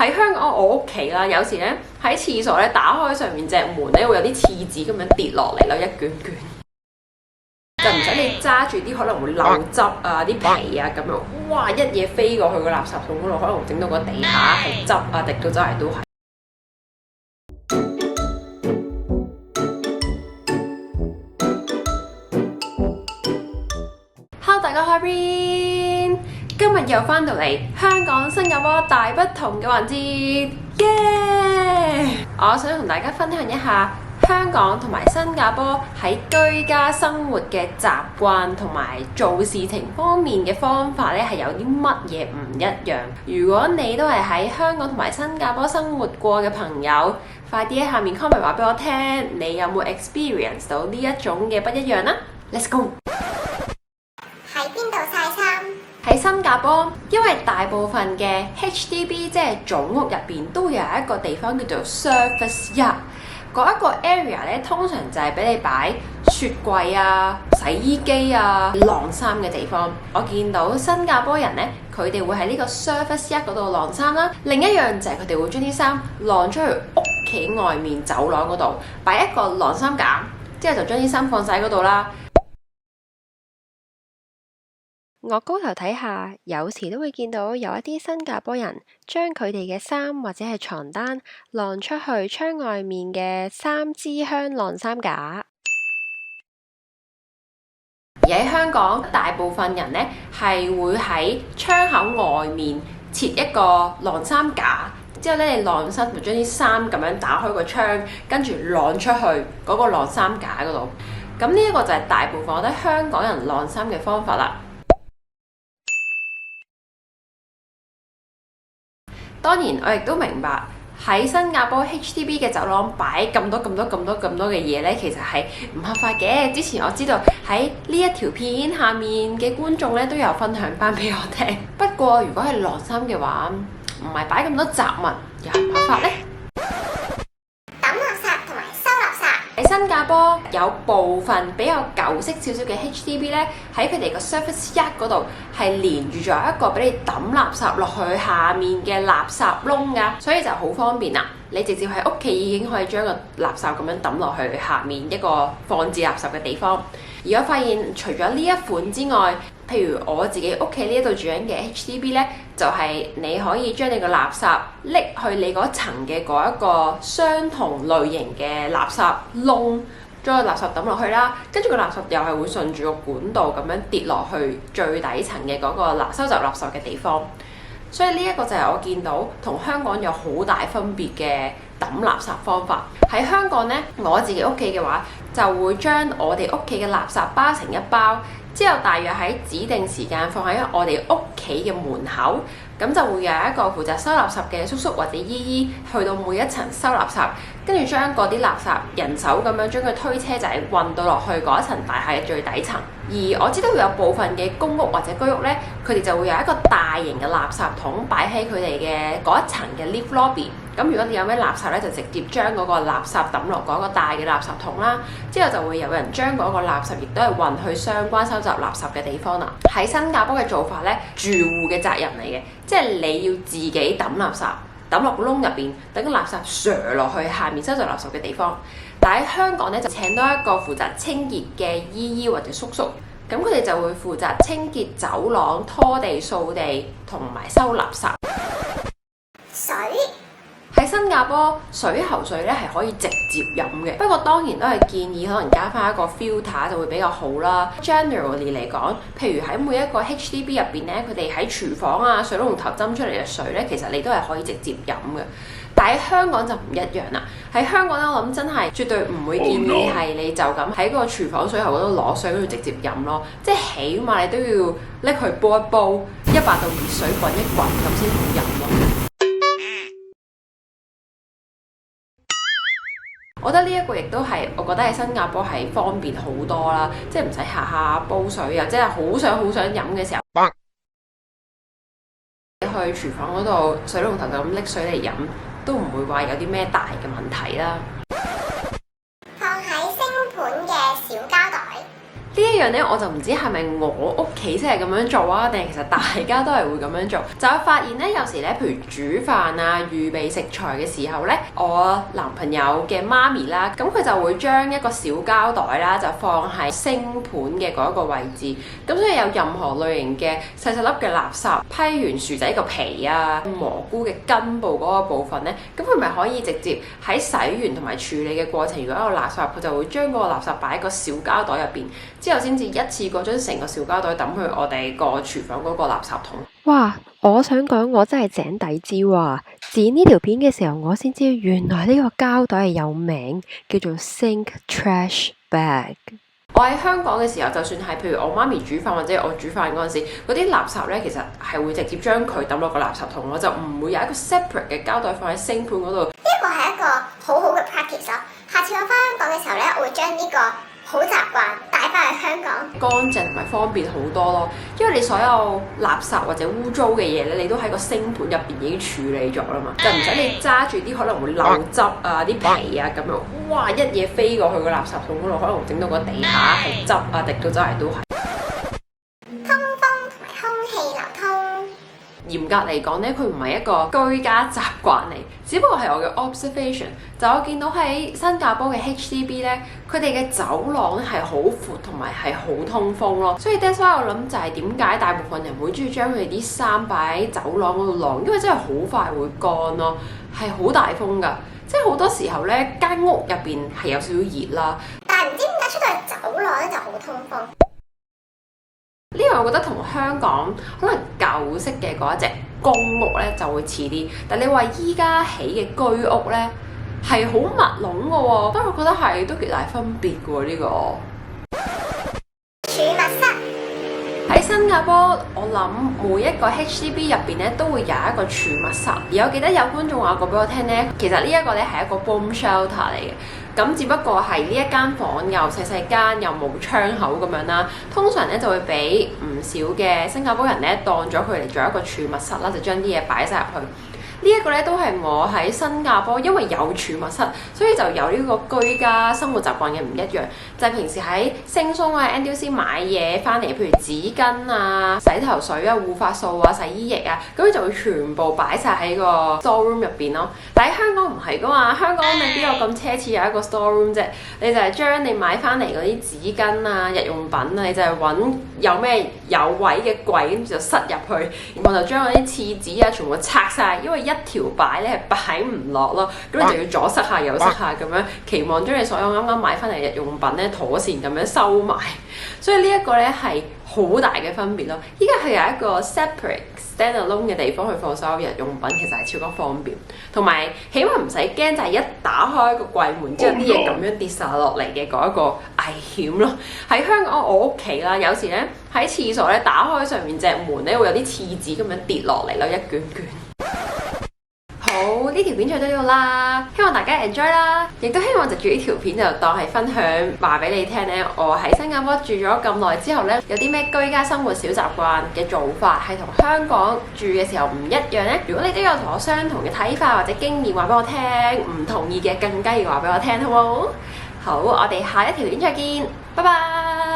喺香港我屋企啦，有時咧喺廁所咧打開上面隻門咧會有啲廁紙咁樣跌落嚟咯，一卷卷。就唔使你揸住啲可能會漏汁啊、啲皮啊咁樣，哇一嘢飛過去個垃圾桶嗰度，可能整到個地下係汁啊滴到周圍都係。Hello， 大家好，Irene， 今日又翻到嚟香港、新加坡大不同嘅環節，耶！我想同大家分享一下香港同埋新加坡喺居家生活嘅習慣同埋做事情方面嘅方法咧，係有啲乜嘢唔一樣。如果你都係喺香港同埋新加坡生活過嘅朋友，快啲喺下面 comment 話俾我聽，你有冇 experience 到呢一種嘅不一樣啦 ？Let's go！ 喺邊度曬衫？喺新加坡，因為大部分嘅 HDB 即係組屋入邊都有一個地方叫做 Service Yard。嗰一個 area 咧，通常就係俾你擺雪櫃啊、洗衣機啊、晾衫嘅地方。我見到新加坡人咧，佢哋會喺呢個 service yard 嗰度晾衫啦。另一樣就係佢哋會將啲衫晾出去屋企外面走廊嗰度，擺一個晾衫架，之後就將啲衫放晒喺嗰度啦。我高頭睇下，有時都會見到有一啲新加坡人將佢哋嘅衫或者係床單晾出去窗外面嘅三支香晾衫架。而喺香港，大部分人呢係會喺窗口外面設一個晾衫架，之後咧你晾衫就將啲衫咁樣打開個窗，跟住晾出去嗰個晾衫架嗰度。咁呢一個就係大部分我覺得香港人晾衫嘅方法啦。當然，我亦都明白喺新加坡 HDB 嘅走廊擺咁多嘅嘢咧，其實係唔合法嘅。之前我知道喺呢一條片下面嘅觀眾咧都有分享翻俾我聽。不過如果係晾衫嘅話，唔係擺咁多雜物，又係唔合法咧。抌垃圾同埋收垃圾。喺新加坡有部分比較舊式少少嘅 HDB 咧，喺佢哋個 service yard 嗰度係連住咗一個俾你抌垃圾落去下面嘅垃圾窿噶，所以就好方便啦。你直接喺屋企已經可以將個垃圾咁樣抌落去下面一個放置垃圾嘅地方。而我發現除咗呢一款之外，譬如我自己屋企呢一度住緊嘅 HDB 咧，就係你可以將你個垃圾拎去你嗰層嘅嗰一個相同類型嘅垃圾窿，將個垃圾抌落去啦，跟住個垃圾又係會順住個管道咁樣跌落去最底層嘅嗰個收集垃圾嘅地方。所以呢一個就係我見到同香港有好大分別嘅抌垃圾方法。喺香港呢，我自己屋企嘅話，就會將我哋屋企嘅垃圾包成一包，之後大約喺指定時間放喺我哋屋企嘅門口，咁就會有一個負責收垃圾嘅叔叔或者姨姨去到每一層收垃圾，跟住將嗰啲垃圾人手咁樣將佢推車仔運到落去嗰一層大廈嘅最底層。而我知道有部分嘅公屋或者居屋呢，佢哋就會有一個大型嘅垃圾桶擺喺佢哋嘅嗰一層嘅 lift lobby。咁如果你有咩垃圾咧，就直接將嗰個垃圾抌落嗰個大嘅垃圾桶啦。之後就會有人將嗰個垃圾亦都係運去相關收集垃圾嘅地方啦。喺新加坡嘅做法咧，住戶嘅責任嚟嘅，即係你要自己抌垃圾，抌落個窿入邊，等個垃圾瀡落去下面收集垃圾嘅地方。但喺香港咧，就請多一個負責清潔嘅姨姨或者叔叔，咁佢哋就會負責清潔走廊、拖地、掃地同埋收垃圾。水。喺新加坡水喉水咧係可以直接飲嘅，不過當然都係建議可能加翻一個 filter 就會比較好啦。Generally 嚟講，譬如喺每一個 HDB 入邊咧，佢哋喺廚房啊水龍頭斟出嚟嘅水咧，其實你都係可以直接飲嘅。但喺香港就唔一樣啦。喺香港咧，我諗真係絕對唔會建議係你就咁喺個廚房水喉嗰度攞水跟住直接飲咯，即係起碼你都要拎佢煲一煲100度熱水滾一滾咁先好飲咯。我覺得呢一個亦都係，我覺得喺新加坡係方便好多啦，即係唔使下下煲水啊，即係好想飲嘅時候，去廚房嗰度水龍頭就咁拎水嚟飲，都唔會話有啲咩大嘅問題啦。放喺星盤嘅小膠袋，呢一樣呢，我就唔知係咪我屋企先係咁樣做啊，定係其實大家都係會咁樣做。就有發現呢，有時呢，譬如煮飯啊、預備食材嘅時候呢，我男朋友嘅媽咪啦，咁佢就會將一個小膠袋啦，就放喺星盤嘅嗰一個位置。咁所以有任何類型嘅細細粒嘅垃圾，批完薯仔個皮啊、蘑菇嘅根部嗰個部分呢，咁佢咪可以直接喺洗完同埋處理嘅過程，如果有垃圾，佢就會將嗰個垃圾擺喺個小膠袋入邊，之後先至一次過將成個小膠袋抌去我哋個廚房嗰個垃圾桶。哇！我想講，我真係井底之蛙。剪呢條片嘅時候，我先知原來呢個膠袋係有名，叫做 Sink Trash Bag。我喺香港嘅時候，就算係譬如我媽咪煮飯或者我煮飯嗰陣時，嗰啲垃圾咧其實係會直接將佢抌落個垃圾桶咯，就唔會有一個 separate 嘅膠袋放喺星盤嗰度。呢個係一個好好嘅 practice 咯。下次我翻香港嘅時候咧，我會將呢個好習慣帶翻去香港，乾淨同埋方便好多咯。因為你所有垃圾或者污糟嘅嘢咧，你都喺個星盤入邊已經處理咗啦嘛，就唔使你揸住啲可能會漏汁啊、啲皮啊咁樣，哇一嘢飛過去個垃圾桶嗰度，可能整到個地下係汁啊滴到周圍都係。通風同埋空氣流通。嚴格嚟講咧，佢唔係一個居家習慣嚟，只不過係我嘅 observation。就我見到喺新加坡嘅 HDB 咧，佢哋嘅走廊咧係好闊同埋係好通風咯。所以 that's why 我諗就係點解大部分人會中意將佢哋啲衫擺喺走廊嗰度晾，因為真係好快會乾咯，係好大風㗎。即係好多時候咧，間屋入邊係有少少熱啦，但係唔知點解出到去走廊咧就好通風。呢樣我覺得同香港可能舊式嘅嗰一隻公屋咧就會似啲，但你話依家起嘅居屋咧係好密籠嘅喎，所以我覺得係都幾大分別嘅喎呢個。儲物室喺新加坡，我諗每一個 HDB 入邊咧都會有一個儲物室。而我記得有觀眾話過俾我聽咧，其實呢一個咧係一個 bomb shelter 嚟嘅。咁只不過係呢一間房又細細間，又冇窗口咁樣啦。通常咧就會俾唔少嘅新加坡人咧當咗佢嚟做一個儲物室啦，就將啲嘢擺晒入去。呢一個咧都係我喺新加坡，因為有儲物室，所以就有呢個居家生活習慣嘅唔一樣。就係平時喺星松啊、NDC 買嘢翻嚟，譬如紙巾啊、洗頭水啊、護髮素啊、洗衣液啊，咁就會全部擺晒喺個 storeroom 入邊咯。但喺香港唔係噶嘛，香港你邊有咁奢侈有一個 storeroom 啫？你就係將你買翻嚟嗰啲紙巾啊、日用品啊，你就係揾有咩有位嘅櫃，跟住就塞入去，然後就將嗰啲廁紙啊全部拆晒，因為一條擺咧係擺唔落咯，咁你就要左塞下右塞下咁樣，期望將你所有啱啱買翻嚟日用品咧妥善咁樣收埋，所以呢一個咧係好大嘅分別咯。依家係有一個 separate standalone 嘅地方去放所有日用品，其實係超級方便，同埋起碼唔使驚就係一打開個櫃門之後啲嘢咁樣跌晒落嚟嘅嗰一個危險咯。喺香港我屋企啦，有時咧喺廁所咧打開上面隻門咧會有啲廁紙咁樣跌落嚟咯，一卷卷。好，呢條片就到呢度啦，希望大家 enjoy 啦，亦都希望藉住呢條片就當係分享話俾你聽咧，我喺新加坡住咗咁耐之後咧，有啲咩居家生活小習慣嘅做法係同香港住嘅時候唔一樣咧。如果你都有同我相同嘅睇法或者經驗話俾我聽，唔同意嘅更加要話俾我聽，好冇？好，我哋下一條片再見，拜拜。